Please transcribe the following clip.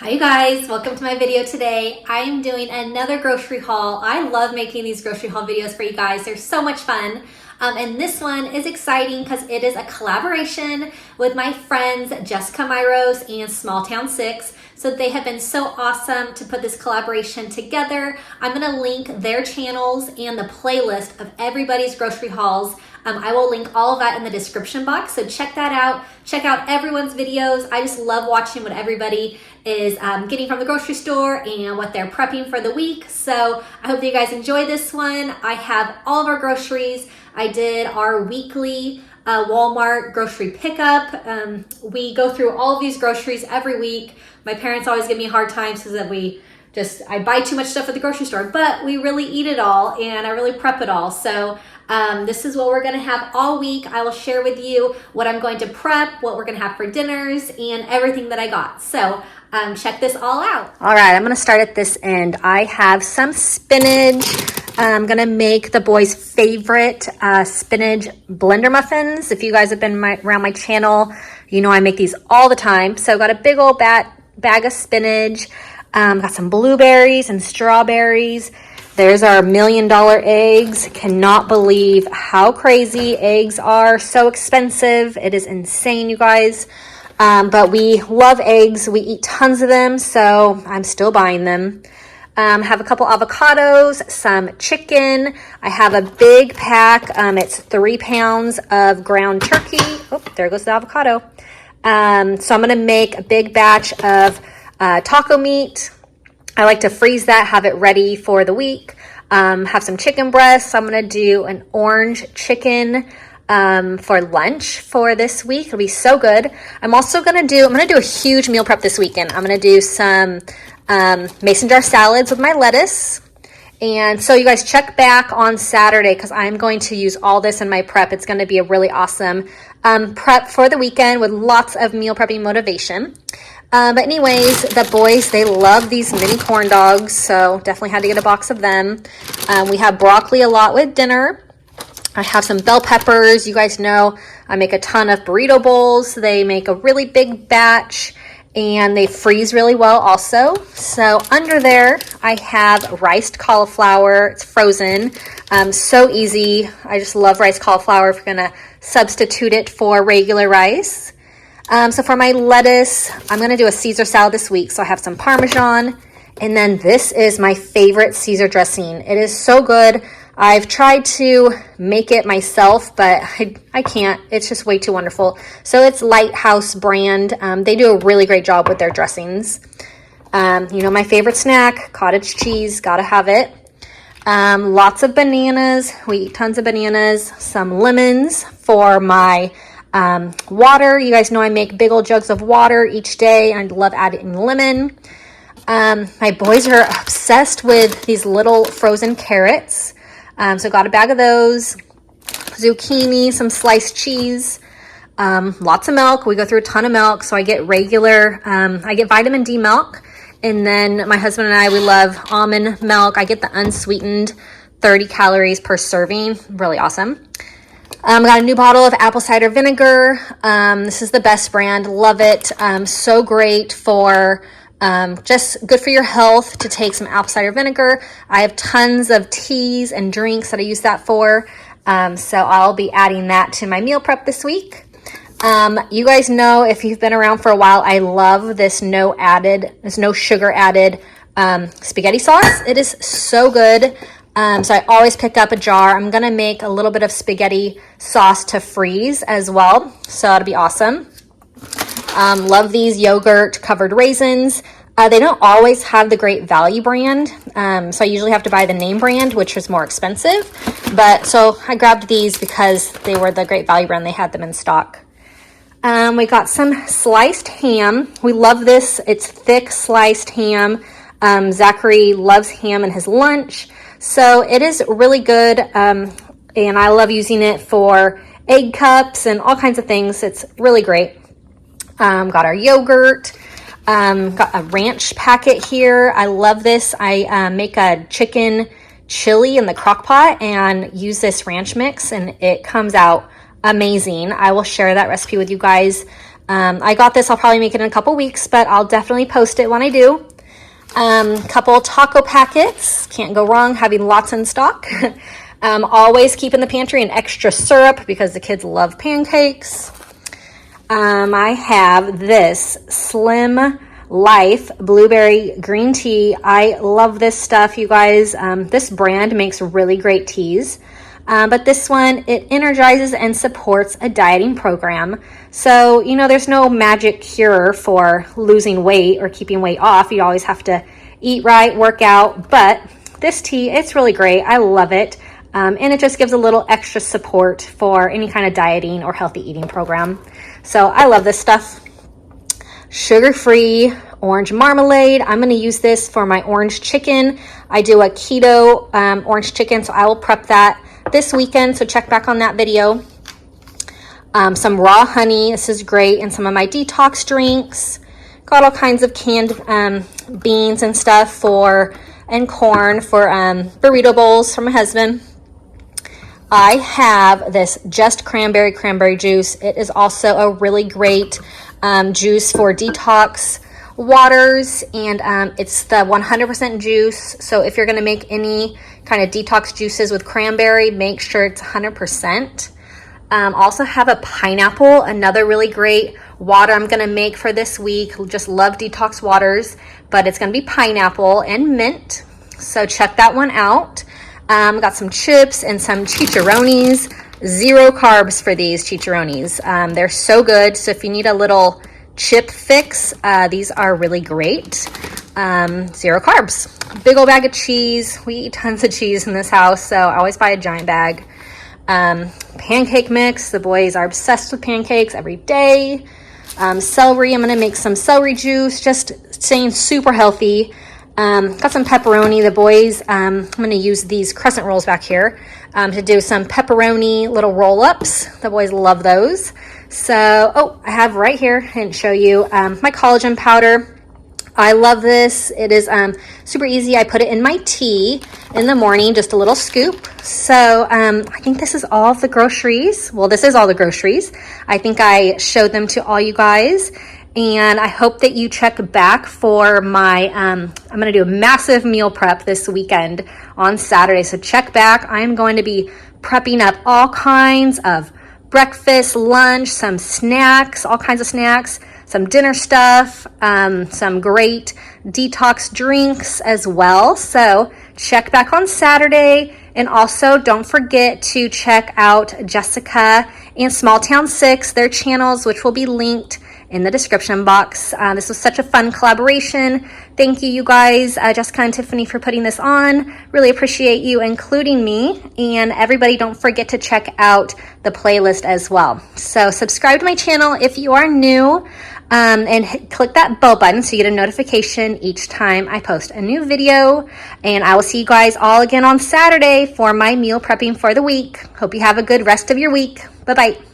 Hi you guys, welcome to my video today. I am doing another grocery haul. I love making these grocery haul videos for you guys. They're so much fun. And this one is exciting because it is a collaboration with my friends Jessica Myrose and Small Town 6. So they have been so awesome to put this collaboration together. I'm gonna link their channels and the playlist of everybody's grocery hauls. I will link all of that in the description box, so check that out. Check out everyone's videos. I just love watching what everybody is getting from the grocery store and what they're prepping for the week. So I hope that you guys enjoy this one. I have all of our groceries. I did our weekly Walmart grocery pickup. We go through all of these groceries every week. My parents always give me a hard time so that I buy too much stuff at the grocery store, but we really eat it all and I really prep it all. So this is what we're gonna have all week. I will share with you what I'm going to prep, what we're gonna have for dinners, and everything that I got. So check this all out. All right, I'm gonna start at this end. I have some spinach. I'm gonna make the boys' favorite spinach blender muffins. If you guys have been around my channel, you know I make these all the time. So got a big old bag of spinach. Got some blueberries and strawberries. There's our $1 million eggs. Cannot believe how crazy eggs are. So expensive. It is insane, you guys. But we love eggs. We eat tons of them, so I'm still buying them. Have a couple avocados, some chicken. I have a big pack. It's 3 pounds of ground turkey. Oh, there goes the avocado. So I'm going to make a big batch of taco meat. I like to freeze that, have it ready for the week. Have some chicken breasts. I'm going to do an orange chicken for lunch for this week. It'll be so good. I'm going to do a huge meal prep this weekend. I'm going to do some mason jar salads with my lettuce. And so you guys check back on Saturday because I'm going to use all this in my prep. It's going to be a really awesome prep for the weekend with lots of meal prepping motivation. But anyways, the boys, they love these mini corn dogs, so definitely had to get a box of them. We have broccoli a lot with dinner. I have some bell peppers. You guys know I make a ton of burrito bowls. They make a really big batch and they freeze really well also. So under there, I have riced cauliflower. It's frozen. So easy. I just love riced cauliflower if you're gonna substitute it for regular rice. So for my lettuce, I'm going to do a Caesar salad this week. So I have some Parmesan, and then this is my favorite Caesar dressing. It is so good. I've tried to make it myself, but I can't. It's just way too wonderful. So it's Lighthouse brand. They do a really great job with their dressings. You know, my favorite snack, cottage cheese, gotta have it. Lots of bananas. We eat tons of bananas. Some lemons for my water. You guys know I make big old jugs of water each day. I love adding lemon. My boys are obsessed with these little frozen carrots. So got a bag of those. Zucchini, some sliced cheese, lots of milk. We go through a ton of milk. So I get I get vitamin D milk. And then my husband and I, we love almond milk. I get the unsweetened 30 calories per serving. Really awesome. Got a new bottle of apple cider vinegar. This is the best brand. Love it. So great for just good for your health to take some apple cider vinegar. I have tons of teas and drinks that I use that for. So I'll be adding that to my meal prep this week. You guys know, if you've been around for a while, I love this no sugar added spaghetti sauce. It is so good. So I always pick up a jar. I'm going to make a little bit of spaghetti sauce to freeze as well. So that'll be awesome. Love these yogurt covered raisins. They don't always have the Great Value brand. So I usually have to buy the name brand, which is more expensive. But so I grabbed these because they were the Great Value brand. They had them in stock. We got some sliced ham. We love this. It's thick sliced ham. Zachary loves ham in his lunch. So it is really good, and I love using it for egg cups and all kinds of things. It's really great. Got our yogurt, got a ranch packet here. I love this. I make a chicken chili in the crock pot and use this ranch mix, and it comes out amazing. I will share that recipe with you guys I got this, I'll probably make it in a couple weeks, but I'll definitely post it when I do. Couple taco packets, can't go wrong having lots in stock. Always keep in the pantry an extra syrup because the kids love pancakes. I have this Slim Life blueberry green tea. I love this stuff, you guys. This brand makes really great teas. But this one, it energizes and supports a dieting program. So, you know, there's no magic cure for losing weight or keeping weight off. You always have to eat right, work out. But this tea, it's really great. I love it. And it just gives a little extra support for any kind of dieting or healthy eating program. So I love this stuff. Sugar-free orange marmalade. I'm going to use this for my orange chicken. I do a keto orange chicken, so I will prep that this weekend, so check back on that video. Some raw honey, this is great, and some of my detox drinks. Got all kinds of canned beans and stuff and corn for burrito bowls for my husband. I have this Just cranberry juice. It is also a really great juice for detox waters, and it's the 100% juice. So if you're going to make any kind of detox juices with cranberry, make sure it's 100%. Also have a pineapple, another really great water I'm going to make for this week. Just love detox waters, but it's going to be pineapple and mint. So check that one out. Got some chips and some chicharrones. 0 carbs for these chicharrones. They're so good. So if you need a little chip fix, these are really great. 0 carbs. Big old bag of cheese. We eat tons of cheese in this house, so I always buy a giant bag. Pancake mix. The boys are obsessed with pancakes every day. Celery. I'm going to make some celery juice, just staying super healthy. Got some pepperoni. The boys, I'm going to use these crescent rolls back here to do some pepperoni little roll-ups. The boys love those. So, I have right here, I didn't show you, my collagen powder. I love this. It is super easy. I put it in my tea in the morning, just a little scoop. So I think this is all the groceries. Well, this is all the groceries. I think I showed them to all you guys. And I hope that you check back for my, I'm going to do a massive meal prep this weekend on Saturday. So check back. I'm going to be prepping up all kinds of breakfast, lunch, some snacks, all kinds of snacks, some dinner stuff, some great detox drinks as well. So check back on Saturday. And also don't forget to check out Jessica and Small Town 6, their channels, which will be linked in the description box. This was such a fun collaboration. Thank you, you guys, Jessica and Tiffany, for putting this on. Really appreciate you including me. And everybody, don't forget to check out the playlist as well. So subscribe to my channel if you are new, and click that bell button so you get a notification each time I post a new video. And I will see you guys all again on Saturday for my meal prepping for the week. Hope you have a good rest of your week. Bye-bye.